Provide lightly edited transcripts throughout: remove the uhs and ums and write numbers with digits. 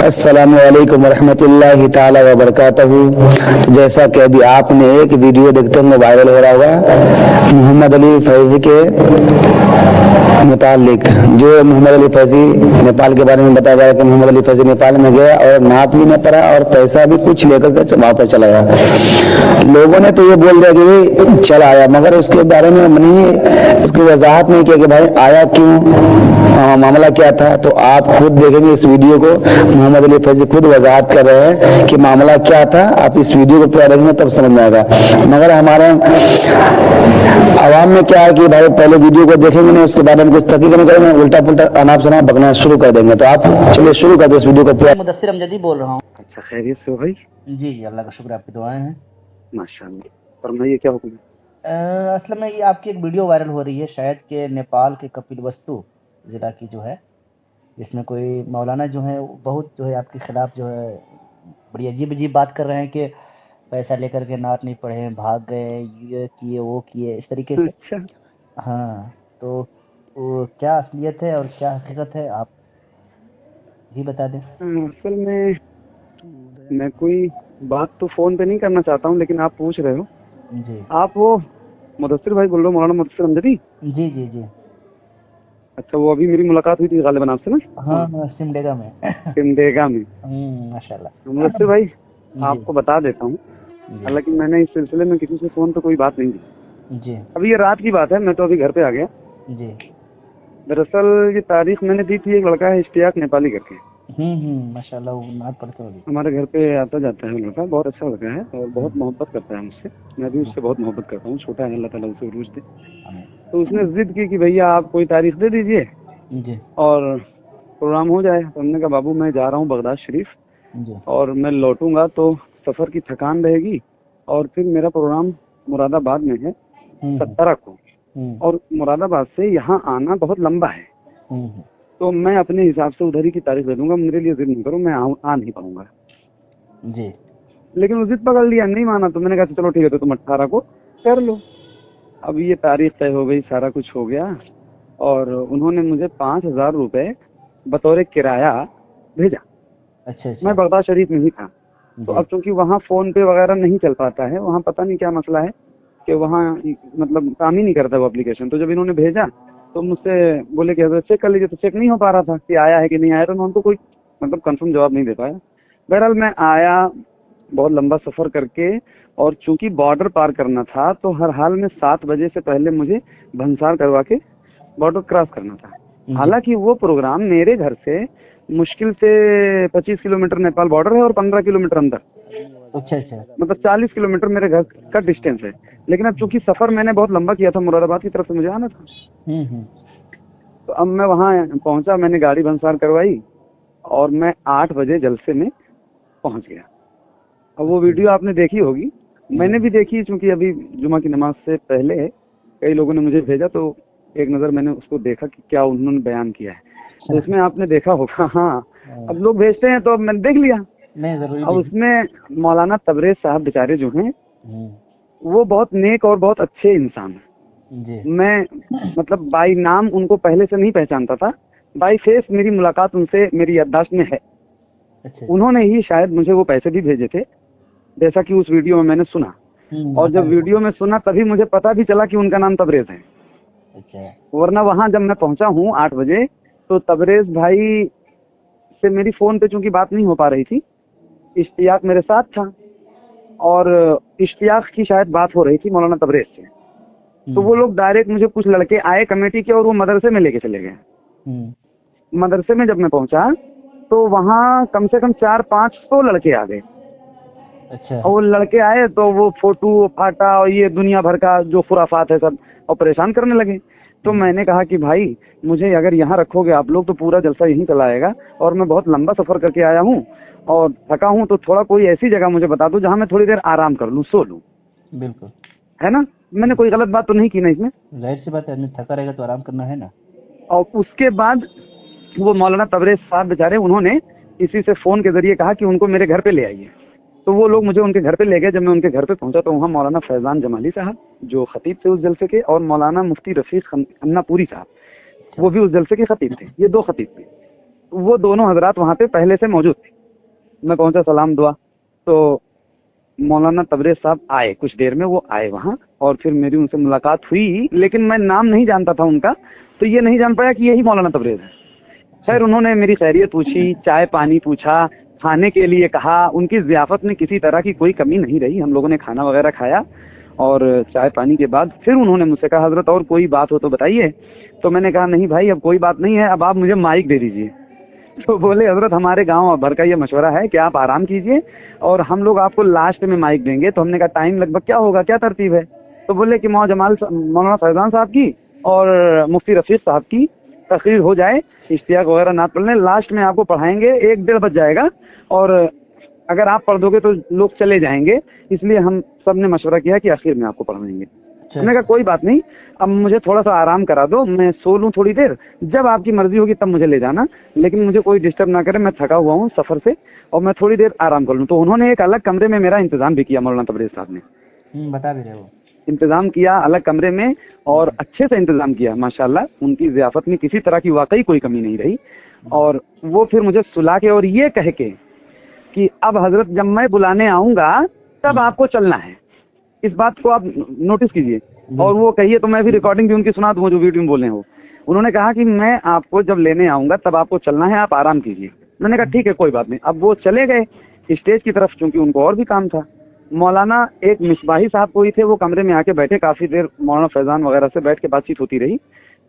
अस्सलामुअलैकुम वरहमतुल्लाहि ताला वबरकातहू। तो जैसा कि अभी आपने एक वीडियो देखते होंगे, वायरल हो रहा होगा मोहम्मद अली फैजी के मुतालिक, जो मोहम्मद अली फैजी नेपाल के बारे में बताया जा रहा है कि मोहम्मद अली फैजी नेपाल में गया और नाप भी नहीं पड़ा और पैसा भी कुछ लेकर के वापस चला गया। लोगों ने तो ये बोल दिया कि चला आया, मगर उसके बारे में नहीं, उसकी वजाहत नहीं किया कि भाई आया क्यों, मामला क्या था। तो आप खुद देखेंगे इस वीडियो को, मोहम्मद अली फैजी खुद वजाहत कर रहे हैं कि मामला क्या था। आप इस वीडियो को पूरा देखेंगे तब समझ में आएगा। मगर हमारे आवाम में क्या है कि भाई पहले वीडियो को देखेंगे नहीं, उसके बाद हम कुछ तहकीक नहीं करेंगे, उल्टा पुल्टा अनाप शनाप बकना शुरू कर देंगे। तो आप चलिए शुरू कर दे इस वीडियो को पूरा। मुदस्सिर अमजदी बोल रहा हूँ। अच्छा, खैरियत से हो भाई? जी जी, अल्लाह का शुक्र, आपकी दुआएं हैं। माशाअल्लाह। फरमाइए, क्या हुक्म है? असल में ये आपकी एक वीडियो वायरल हो रही है शायद के नेपाल के कपिलवस्तु जिला की जो है, जिसमें कोई मौलाना जो है बहुत जो है आपके खिलाफ जो है बड़ी अजीब अजीब बात कर रहे हैं कि पैसा लेकर के नात नहीं पढ़े, भाग गए, ये किए वो किए, इस तरीके से। अच्छा, हाँ, तो वो क्या असलियत है और क्या हकीकत है, आप जी बता दें। असल में मैं कोई बात तो फोन पे नहीं करना चाहता हूँ, लेकिन आप पूछ रहे हो। जी आप वो मुदस्सिर भाई बोल रहे हो, मौलाना मुदस्सिर अमजदी? जी जी जी। अच्छा, वो अभी मेरी मुलाकात हुई थी गालिबन आपसे ना? हाँ हाँ, सिमडेगा में। सिमडेगा में। माशाल्लाह। मुदस्सिर भाई, जी आपको बता देता हूँ, जी हालांकि मैंने इस सिलसिले में किसी से फोन पे कोई बात नहीं की। जी अभी ये रात की बात है, मैं तो अभी घर पे आ गया। जी। दरअसल ये तारीख मैंने दी थी, एक लड़का है इश्तियाक नेपाली करके, माशाल्लाह, वो नात पढ़ते हो। हमारे घर पे आता जाता है। वो लड़का बहुत अच्छा लड़का है और बहुत मोहब्बत करता है मुझसे। मैं भी उससे बहुत मोहब्बत करता हूँ। छोटा है, अल्लाह ताला उसे उरूज दे। तो उसने जिद की कि भैया आप कोई तारीख दे दीजिए जी और प्रोग्राम हो जाए। तो हमने कहा बाबू, मैं जा रहा हूँ बगदाद शरीफ जी और मैं लौटूंगा तो सफर की थकान रहेगी, और फिर मेरा प्रोग्राम मुरादाबाद में है 17 को, और मुरादाबाद से यहाँ आना बहुत लंबा है। तो मैं अपने हिसाब से उधर ही की तारीख दे दूंगा, मेरे लिए जिद नहीं करो, मैं आ नहीं पाऊंगा। जी। लेकिन वो जिद पकड़ लिया, नहीं माना। तो मैंने कहा चलो ठीक है, तो तुम 18 को कर लो। अब ये तारीख तय हो गई, सारा कुछ हो गया, और उन्होंने मुझे 5,000 रुपए बतौर किराया भेजा। अच्छा। मैं बगदाद शरीफ में ही था। तो अब चूंकि वहाँ फोन पे वगैरह नहीं चल पाता है, वहाँ पता नहीं क्या मसला है कि वहाँ मतलब काम ही नहीं करता वो एप्लीकेशन। तो जब इन्होंने भेजा तो मुझसे बोले कि हज़रत चेक कर लीजिए। तो चेक नहीं हो पा रहा था कि आया है कि नहीं आया, तो मैं उनको कोई मतलब कंफर्म जवाब नहीं दे पाया। बहरहाल मैं आया बहुत लंबा सफर करके, और चूंकि बॉर्डर पार करना था तो हर हाल में 7 बजे से पहले मुझे भंसार करवा के बॉर्डर क्रॉस करना था। हालांकि वो प्रोग्राम मेरे घर से मुश्किल से 25 किलोमीटर नेपाल बॉर्डर है और 15 किलोमीटर अंदर, अच्छा अच्छा, मतलब 40 किलोमीटर मेरे घर का डिस्टेंस है। लेकिन अब चूंकि सफर मैंने बहुत लंबा किया था, मुरादाबाद की तरफ से मुझे आना था। तो अब मैं वहाँ पहुंचा, मैंने गाड़ी भंसार करवाई और मैं 8 बजे जलसे में पहुंच गया। अब वो वीडियो आपने देखी होगी, मैंने भी देखी, चूंकि अभी जुमा की नमाज से पहले कई लोगों ने मुझे भेजा, तो एक नजर मैंने उसको देखा कि क्या उन्होंने बयान किया है। तो उसमें आपने देखा होगा। हाँ, अब लोग भेजते हैं तो अब मैंने देख लिया। नहीं जरूरी। अब उसमें मौलाना तबरेज साहब बेचारे जो हैं, वो बहुत नेक और बहुत अच्छे इंसान हैं। जी। मैं मतलब बाई नाम उनको पहले से नहीं पहचानता था, बाई फेस मेरी मुलाकात उनसे मेरी याददाश्त में है। अच्छा। उन्होंने ही शायद मुझे वो पैसे भी भेजे थे, जैसा कि उस वीडियो में मैंने सुना। और जब वीडियो में सुना तभी मुझे पता भी चला कि उनका नाम तबरेज है। अच्छा। वरना वहां जब मैं पहुंचा हूँ 8 बजे, तो तबरेज भाई से मेरी फोन पे चूंकि बात नहीं हो पा रही थी, इश्तियाक मेरे साथ था और इश्तियाक की शायद बात हो रही थी मौलाना तबरेज से। तो वो लोग डायरेक्ट मुझे, कुछ लड़के आए कमेटी के और वो मदरसे में लेके चले गए। मदरसे में जब मैं पहुंचा तो वहाँ कम से कम 400-500 लड़के आ गए। अच्छा। और वो लड़के आए तो वो फोटो फाटा और ये दुनिया भर का जो खुराफात है सब, और परेशान करने लगे। तो मैंने कहा कि भाई मुझे अगर यहाँ रखोगे आप लोग तो पूरा जलसा यहीं चला आएगा, और मैं बहुत लंबा सफर करके आया हूँ और थका हूँ, तो थोड़ा कोई ऐसी जगह मुझे बता दो जहाँ मैं थोड़ी देर आराम कर लूँ, सो लूँ। बिल्कुल, है ना, मैंने कोई गलत बात तो नहीं की ना इसमें? जाहिर सी बात है, आदमी थका रहेगा तो आराम करना है ना। और उसके बाद वो मौलाना तबरेज साहब बेचारे, उन्होंने किसी से फोन के जरिए कहा कि उनको मेरे घर पे ले आइए। तो वो लोग मुझे उनके घर पे ले गए। जब मैं उनके घर पे पहुंचा तो वहाँ मौलाना फैजान जमाली साहब जो खतीब थे उस जलसे के, और मौलाना मुफ्ती रफीक अन्नापुरी साहब, वो भी उस जलसे के खतीब थे। ये 2 खतीब थे। वो दोनों हजरात वहाँ पे पहले से मौजूद थे। मैं पहुंचा, सलाम दुआ, तो मौलाना तबरेज साहब आए, कुछ देर में वो आए वहाँ, और फिर मेरी उनसे मुलाकात हुई, लेकिन मैं नाम नहीं जानता था उनका, तो ये नहीं जान पाया कि यही मौलाना तबरेज है। खैर उन्होंने मेरी खैरियत पूछी, चाय पानी पूछा, खाने के लिए कहा। उनकी ज़ियाफत में किसी तरह की कोई कमी नहीं रही। हम लोगों ने खाना वगैरह खाया और चाय पानी के बाद फिर उन्होंने मुझसे कहा, हजरत और कोई बात हो तो बताइए। तो मैंने कहा नहीं भाई, अब कोई बात नहीं है, अब आप मुझे माइक दे दीजिए। तो बोले, हजरत हमारे गांव भर का ये मशवरा है कि आप आराम कीजिए और हम लोग आपको लास्ट में माइक देंगे। तो हमने कहा टाइम लगभग क्या होगा, क्या तरतीब है? तो बोले कि मौलाना फैजान साहब की और मुफ्ती रफीक साहब की तकरीर हो जाए, इश्तियाक वगैरह नात पढ़ लें, लास्ट में आपको पढ़ाएंगे, 1-1:30 बज जाएगा, और अगर आप पढ़ दोगे तो लोग चले जाएंगे, इसलिए हम सब ने मशवरा किया कि आखिर में आपको पढ़ाएंगे। मैंने कहा कोई बात नहीं, अब मुझे थोड़ा सा आराम करा दो, मैं सो लूँ थोड़ी देर, जब आपकी मर्जी होगी तब मुझे ले जाना, लेकिन मुझे कोई डिस्टर्ब ना करे, मैं थका हुआ हूँ सफर से, और मैं थोड़ी देर आराम कर लूँ। तो उन्होंने एक अलग कमरे में मेरा इंतजाम भी किया, मौलाना तबरेज साहब ने बता भी रहे हो, इंतजाम किया अलग कमरे में, और अच्छे से इंतजाम किया माशाल्लाह। उनकी ज़ियाफत में किसी तरह की वाकई कोई कमी नहीं रही। और वो फिर मुझे सुला के और ये कह के कि अब हजरत जब मैं बुलाने आऊँगा तब आपको चलना है, इस बात को आप नोटिस कीजिए, और वो कहिए तो मैं भी रिकॉर्डिंग भी उनकी सुना दूँ जो वीडियो में बोले हैं वो। उन्होंने कहा कि मैं आपको जब लेने आऊँगा तब आपको चलना है, आप आराम कीजिए। मैंने कहा ठीक है कोई बात नहीं। अब वो चले गए स्टेज की तरफ, क्योंकि उनको और भी काम था। मौलाना एक मिसबाही साहब कोई थे, वो कमरे में आके बैठे, काफ़ी देर मौलाना फैजान वगैरह से बैठ के बातचीत होती रही।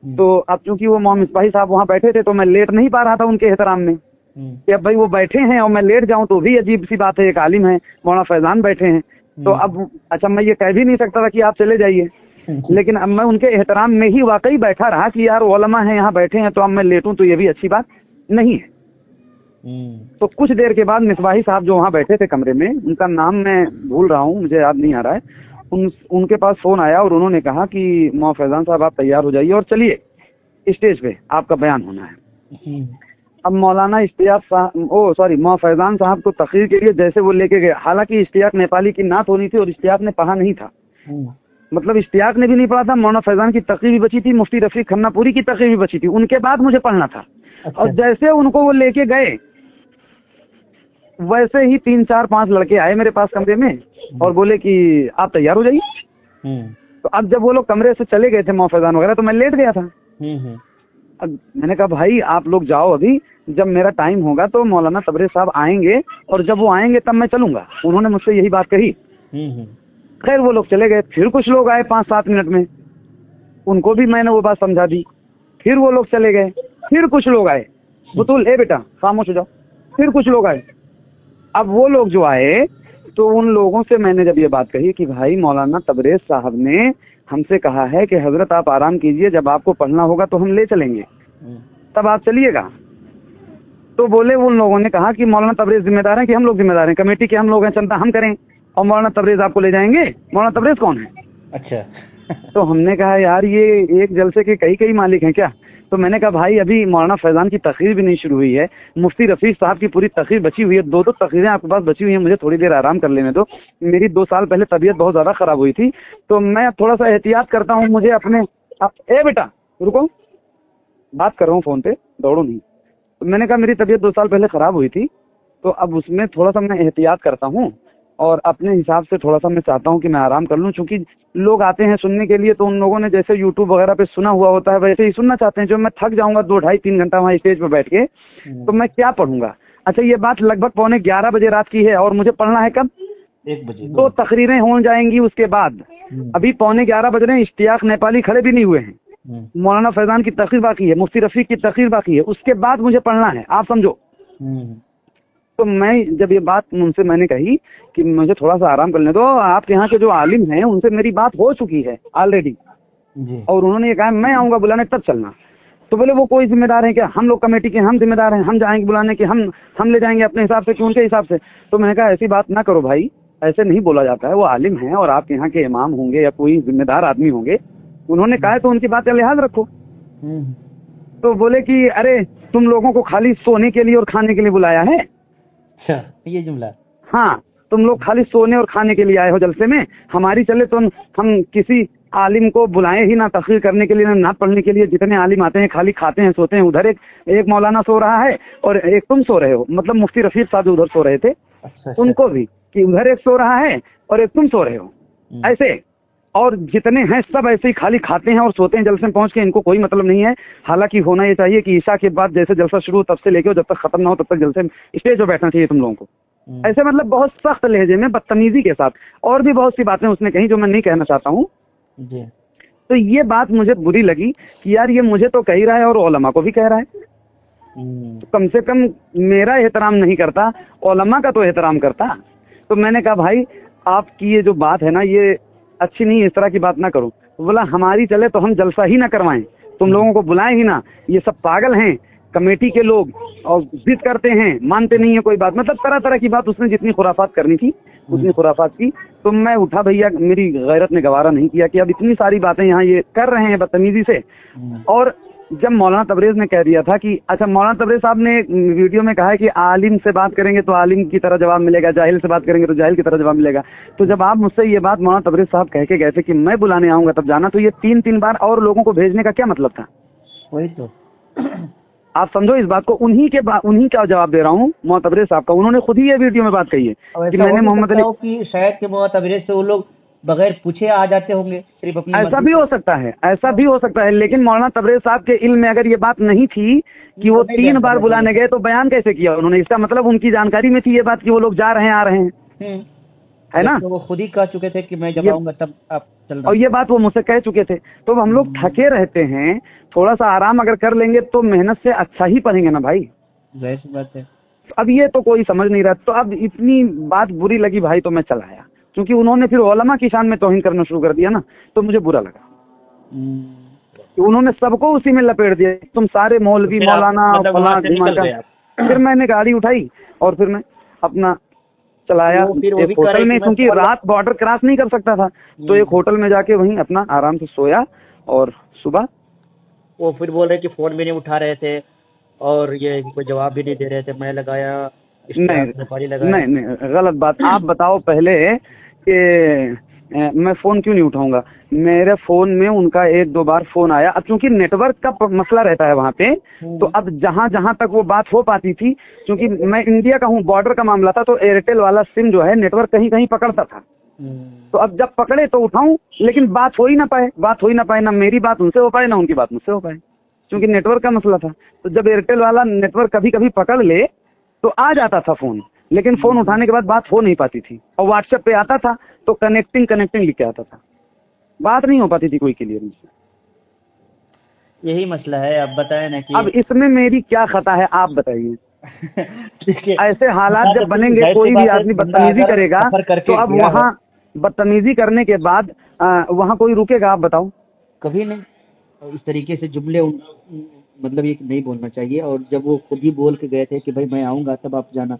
तो अब चूंकि वो मिसबाही साहब वहाँ बैठे थे तो मैं लेट नहीं पा रहा था उनके एहतराम में कि अब भाई वो बैठे हैं और मैं लेट जाऊं तो भी अजीब सी बात है, एक आलिम है, मौलाना फैजान बैठे हैं, तो अब अच्छा मैं ये कह भी नहीं सकता था कि आप चले जाइए, लेकिन अब मैं उनके एहतराम में ही वाकई बैठा रहा कि यार उलमा हैं यहाँ बैठे हैं, तो अब मैं लेटूं तो ये भी अच्छी बात नहीं है। तो कुछ देर के बाद मिसबाही साहब जो वहाँ बैठे थे कमरे में, उनका नाम मैं भूल रहा हूँ, मुझे याद नहीं आ रहा है, उनके पास फोन आया और उन्होंने कहा कि मौ फैजान साहब आप तैयार हो जाइए और चलिए स्टेज पे, आपका बयान होना है। अब मौलाना मौ फैजान साहब को तकरीर के लिए जैसे वो लेके गए, हालांकि इश्तियाक नेपाली की नात होनी थी और इश्तियाक ने पढ़ा नहीं था, मतलब इश्तियाक ने भी नहीं पढ़ा था, मौलाना फैजान की तकरीर भी बची थी, मुफ्ती रफीक खन्नापुरी की तकरीर भी बची थी, उनके बाद मुझे पढ़ना था। और जैसे उनको वो लेके गए वैसे ही 3-4-5 लड़के आए मेरे पास कमरे में और बोले कि आप तैयार हो जाइए। तो अब जब वो लोग कमरे से चले गए थे मौ फैजान वगैरह, तो मैं लेट गया था। अब मैंने कहा भाई आप लोग जाओ, अभी जब मेरा टाइम होगा तो मौलाना तबरेज साहब आएंगे और जब वो आएंगे तब मैं चलूंगा। उन्होंने मुझसे यही बात कही। खैर वो लोग चले गए, फिर कुछ लोग आए 5-7 मिनट में, उनको भी मैंने वो बात समझा दी, फिर वो लोग चले गए, फिर कुछ लोग आए, बुतुल ए बेटा खामोश हो जाओ, फिर कुछ लोग आए। अब वो लोग जो आए तो उन लोगों से मैंने जब ये बात कही कि भाई मौलाना तबरेज साहब ने हमसे कहा है कि हजरत आप आराम कीजिए, जब आपको पढ़ना होगा तो हम ले चलेंगे, तब आप चलिएगा। तो बोले उन लोगों ने कहा कि मौलाना तबरेज जिम्मेदार हैं कि हम लोग जिम्मेदार हैं, कमेटी के हम लोग हैं, चंदा हम करें और मौलाना तबरेज आपको ले जाएंगे। मौलाना तबरेज कौन है? अच्छा। तो हमने कहा यार ये एक जलसे के कई मालिक हैं क्या? तो मैंने कहा भाई अभी मौलाना फैजान की तकरीर भी नहीं शुरू हुई है, मुफ्ती रफीक साहब की पूरी तकरीर बची हुई है, 2 तकरीरें आपके पास बची हुई हैं, मुझे थोड़ी देर आराम कर लेने दो। मेरी 2 साल पहले तबीयत बहुत ज़्यादा ख़राब हुई थी, तो मैं थोड़ा सा एहतियात करता हूँ, मुझे अपने ए बेटा रुको, बात कर रहा हूँ फ़ोन पे, दौड़ो नहीं। तो मैंने कहा मेरी तबीयत 2 साल पहले ख़राब हुई थी, तो अब उसमें थोड़ा सा मैं एहतियात करता हूँ और अपने हिसाब से थोड़ा सा मैं चाहता हूँ कि मैं आराम कर लूँ, चूँकि लोग आते हैं सुनने के लिए, तो उन लोगों ने जैसे यूट्यूब वगैरह पे सुना हुआ होता है वैसे ही सुनना चाहते हैं। जो मैं थक जाऊँगा 2-2.5-3 घंटा वहाँ स्टेज पर बैठ के, तो मैं क्या पढ़ूंगा? अच्छा ये बात लगभग 11:15 बजे रात की है और मुझे पढ़ना है कब? 1 बजे। 2 तकरीरें हो जाएंगी उसके बाद, अभी 11:15 बज रहे हैं, इश्तियाक नेपाली खड़े भी नहीं हुए हैं, मौलाना फैजान की तकरीर बाकी है, मुफ्ती रफीक की तकरीर बाकी है, उसके बाद मुझे पढ़ना है, आप समझो। तो मैं जब ये बात उनसे मैंने कही कि मुझे थोड़ा सा आराम करने दो, आपके यहाँ के जो आलिम हैं उनसे मेरी बात हो चुकी है ऑलरेडी, और उन्होंने ये कहा मैं आऊँगा बुलाने तब चलना। तो बोले वो कोई जिम्मेदार है क्या? हम लोग कमेटी के हम जिम्मेदार हैं, हम जाएंगे बुलाने के, हम ले जाएंगे अपने हिसाब से कि उनके हिसाब से। तो मैंने कहा ऐसी बात ना करो भाई, ऐसे नहीं बोला जाता है, वो आलिम हैं और आपके यहाँ के इमाम होंगे या कोई जिम्मेदार आदमी होंगे, उन्होंने कहा है तो उनकी बात का लिहाज रखो। तो बोले कि अरे तुम लोगों को खाली सोने के लिए और खाने के लिए बुलाया है? अच्छा ये जुमला? हाँ, तुम लोग खाली सोने और खाने के लिए आए हो जलसे में, हमारी चले तो हम किसी आलिम को बुलाए ही ना तकरीर करने के लिए, ना नात पढ़ने के लिए। जितने आलिम आते हैं खाली खाते हैं सोते हैं। उधर एक मौलाना सो रहा है और एक तुम सो रहे हो, मतलब मुफ्ती रफीक साहब उधर सो रहे थे, अच्छा उनको भी कि उधर एक सो रहा है और एक तुम सो रहे हो, ऐसे। और जितने हैं सब ऐसे ही खाली खाते हैं और सोते हैं जलसे में पहुंच के, इनको कोई मतलब नहीं है। हालांकि होना ये चाहिए कि ईशा के बाद जैसे जलसा शुरू हो तब से लेके जब तक खत्म ना हो तब तक जलसे में स्टेज पर बैठना चाहिए तुम लोगों को, ऐसे मतलब बहुत सख्त लहजे में बदतमीजी के साथ। और भी बहुत सी बातें उसने कही जो मैं नहीं कहना चाहता हूँ। जी। तो ये बात मुझे बुरी लगी कि यार ये मुझे तो कह ही रहा है और उलमा को भी कह रहा है, तो कम से कम मेरा एहतराम नहीं करता, उलमा का तो एहतराम करता। तो मैंने कहा भाई आपकी ये जो बात है ना ये अच्छी नहीं है, इस तरह की बात ना करो। तो बोला हमारी चले तो हम जलसा ही ना करवाएं, तुम लोगों को बुलाएं ही ना, ये सब पागल हैं कमेटी के लोग और जिद करते हैं, मानते नहीं है कोई बात। मतलब तरह तरह की बात उसने जितनी खुराफात करनी थी उतनी खुराफात की। तो मैं उठा भैया, मेरी गैरत ने गवारा नहीं किया कि अब इतनी सारी बातें यहाँ ये कर रहे हैं बदतमीजी से। और जब मौलाना तबरेज ने कह दिया था कि अच्छा, मौलाना तबरेज साहब ने वीडियो में कहा है कि आलिम से बात करेंगे तो आलिम की तरह जवाब मिलेगा, जाहिल से बात करेंगे तो जाहिल की तरह जवाब मिलेगा। तो जब आप मुझसे ये बात मौलाना तबरेज साहब कह के गए थे कि मैं बुलाने आऊंगा तब जाना, तो ये 3-3 बार और लोगों को भेजने का क्या मतलब था? वही तो आप समझो इस बात को। उन्हीं का जवाब दे रहा हूँ मौलाना तबरेज साहब का। उन्होंने खुद ही ये वीडियो में बात कही है कि मैंने मोहम्मद अली कि शायद के मौलाना तबरेज से वो लोग बगैर पूछे आ जाते होंगे सिर्फ अपनी ऐसा भी हो सकता है, ऐसा भी हो सकता है। लेकिन मौलाना तबरेज साहब के इल्म में अगर ये बात नहीं थी कि वो 3 बार बुलाने गए तो बयान कैसे किया उन्होंने? इसका मतलब उनकी जानकारी में थी ये बात कि वो लोग जा रहे हैं आ रहे हैं, है ना? तो वो खुद ही कह चुके थे कि मैं जब आऊंगा तब आप चल रहे। और ये बात वो मुझसे कह चुके थे। तो हम लोग थके रहते हैं, थोड़ा सा आराम अगर कर लेंगे तो मेहनत से अच्छा ही पढ़ेंगे ना भाई। जाहिर सी बात है। अब ये तो कोई समझ नहीं रहा। तो अब इतनी बात बुरी लगी भाई तो मैं चला आया, क्योंकि उन्होंने फिर उलमा की शान में तौहीन करना शुरू कर दिया ना, तो मुझे बुरा लगा कि उन्होंने सबको उसी में लपेट दिया, तुम सारे मौलवी मौलाना फलां ढिमाका। फिर मैंने गाड़ी उठाई और फिर मैं अपना चलाया एक होटल में, क्योंकि रात बॉर्डर क्रॉस नहीं कर सकता था। तो एक होटल में जाके वहीं अपना आराम से सोया और सुबह वो फिर बोल रहे कि फोन भी नहीं उठा रहे थे और ये कोई जवाब भी नहीं दे रहे थे। मैं लगाया नहीं, गलत बात। आप बताओ पहले कि मैं फोन क्यों नहीं उठाऊंगा? मेरे फोन में उनका 1-2 बार फोन आया। अब क्योंकि नेटवर्क का मसला रहता है वहाँ पे, तो अब जहाँ तक वो बात हो पाती थी, क्योंकि मैं इंडिया का हूँ, बॉर्डर का मामला था, तो एयरटेल वाला सिम जो है नेटवर्क कहीं कहीं पकड़ता था। तो अब जब पकड़े तो उठाऊं, लेकिन बात हो ही ना पाए, ना मेरी बात उनसे हो पाए ना उनकी बात मुझसे हो पाए, क्योंकि नेटवर्क का मसला था। तो जब एयरटेल वाला नेटवर्क कभी कभी पकड़ ले तो आ जाता था फोन, लेकिन फोन उठाने के बाद बात हो नहीं पाती थी। और व्हाट्सएप पे आता था तो कनेक्टिंग लिख के आता था, बात नहीं हो पाती थी कोई क्लियर मुझसे। यही मसला है। अब बताएं ना कि अब इसमें मेरी क्या खता है, आप बताइए। ऐसे हालात जब बनेंगे, कोई भी आदमी बदतमीजी करेगा तो अब वहाँ बदतमीजी करने के बाद वहाँ कोई रुकेगा? आप बताओ। कभी नहीं। इस तरीके से जुमले मतलब ये नहीं बोलना चाहिए। और जब वो खुद ही बोल के गए थे कि भाई मैं आऊंगा तब आप जाना,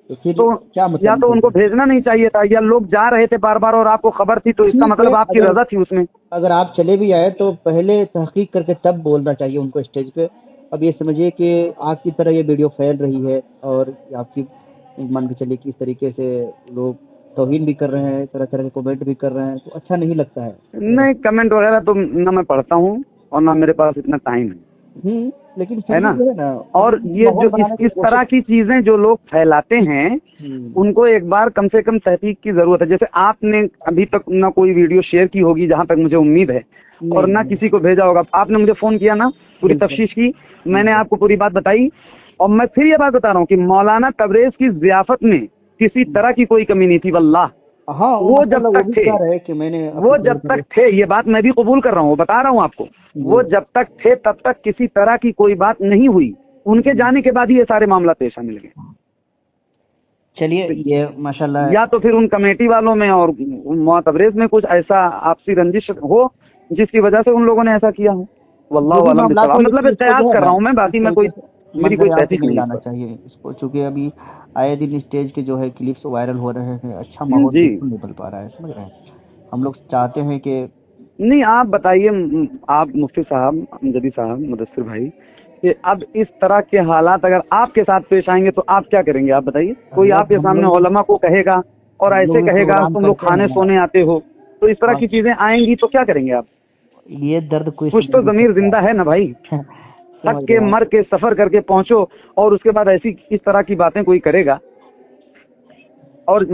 तो फिर तो क्या मतलब? या तो उनको भेजना नहीं चाहिए था, या लोग जा रहे थे बार बार और आपको खबर थी तो इसका मतलब आपकी रजा थी उसमें। अगर आप चले भी आए तो पहले तहकीक करके तब बोलना चाहिए उनको स्टेज पे। अब ये समझिए कि आपकी तरह ये वीडियो फैल रही है और आपकी मान के चलिए कि इस तरीके से लोग तौहीन भी कर रहे हैं, तरह तरह के कमेंट भी कर रहे हैं, तो अच्छा नहीं लगता है। नहीं, कमेंट वगैरह तो ना मैं पढ़ता हूँ और ना मेरे पास इतना टाइम है, लेकिन है ना? और ये जो इस तरह की चीजें जो लोग फैलाते हैं उनको एक बार कम से कम तहकीक की जरूरत है। जैसे आपने अभी तक ना कोई वीडियो शेयर की होगी जहां तक मुझे उम्मीद है, और ना किसी को भेजा होगा। आपने मुझे फोन किया ना, पूरी तफ्तीश की, मैंने आपको पूरी बात बताई। और मैं फिर ये बात बता रहा हूँ कि मौलाना तबरेज की जियाफत में किसी तरह की कोई कमी नहीं थी वल्लाह। हाँ, वो जब तक थे कि मैंने वो जब तक थे, ये बात मैं भी कबूल कर रहा हूँ, बता रहा हूँ आपको, वो जब तक थे तब तक किसी तरह की कोई बात नहीं हुई। उनके जाने के बाद ही ये सारे मामला पेश आने लगे। चलिए, ये माशाल्लाह, या तो फिर उन कमेटी वालों में और मौलाना तबरेज में कुछ ऐसा आपसी रंजिश हो जिसकी वजह से उन लोगों ने ऐसा किया हो। वल्लाहु आलम बिस्सवाब। मतलब इत्तेहाद कर रहा हूँ मैं, बाकी मैं कोई मेरी कोई तहकीक नहीं लाना चाहिए इसको, चूंकि अभी आए दिन स्टेज के जो है क्लिप्स वायरल हो रहे हैं, अच्छा माहौल बिल्कुल नहीं बन पा रहा है, समझ रहे हैं? हम लोग चाहते हैं कि नहीं। आप बताइए, आप मुफ्ती साहब, अमजदी साहब, मुदस्सिर भाई, कि अब इस तरह के हालात अगर आपके साथ पेश आएंगे तो आप क्या करेंगे? आप बताइए। कोई आपके सामने उलमा को कहेगा और ऐसे कहेगा तुम लोग खाने सोने आते हो, तो इस तरह की चीजें आएंगी तो क्या करेंगे आप? ये दर्द कोई कुछ तो जमीर जिंदा है ना भाई। थक के मर के सफर करके पहुंचो और उसके बाद ऐसी इस तरह की बातें कोई करेगा। और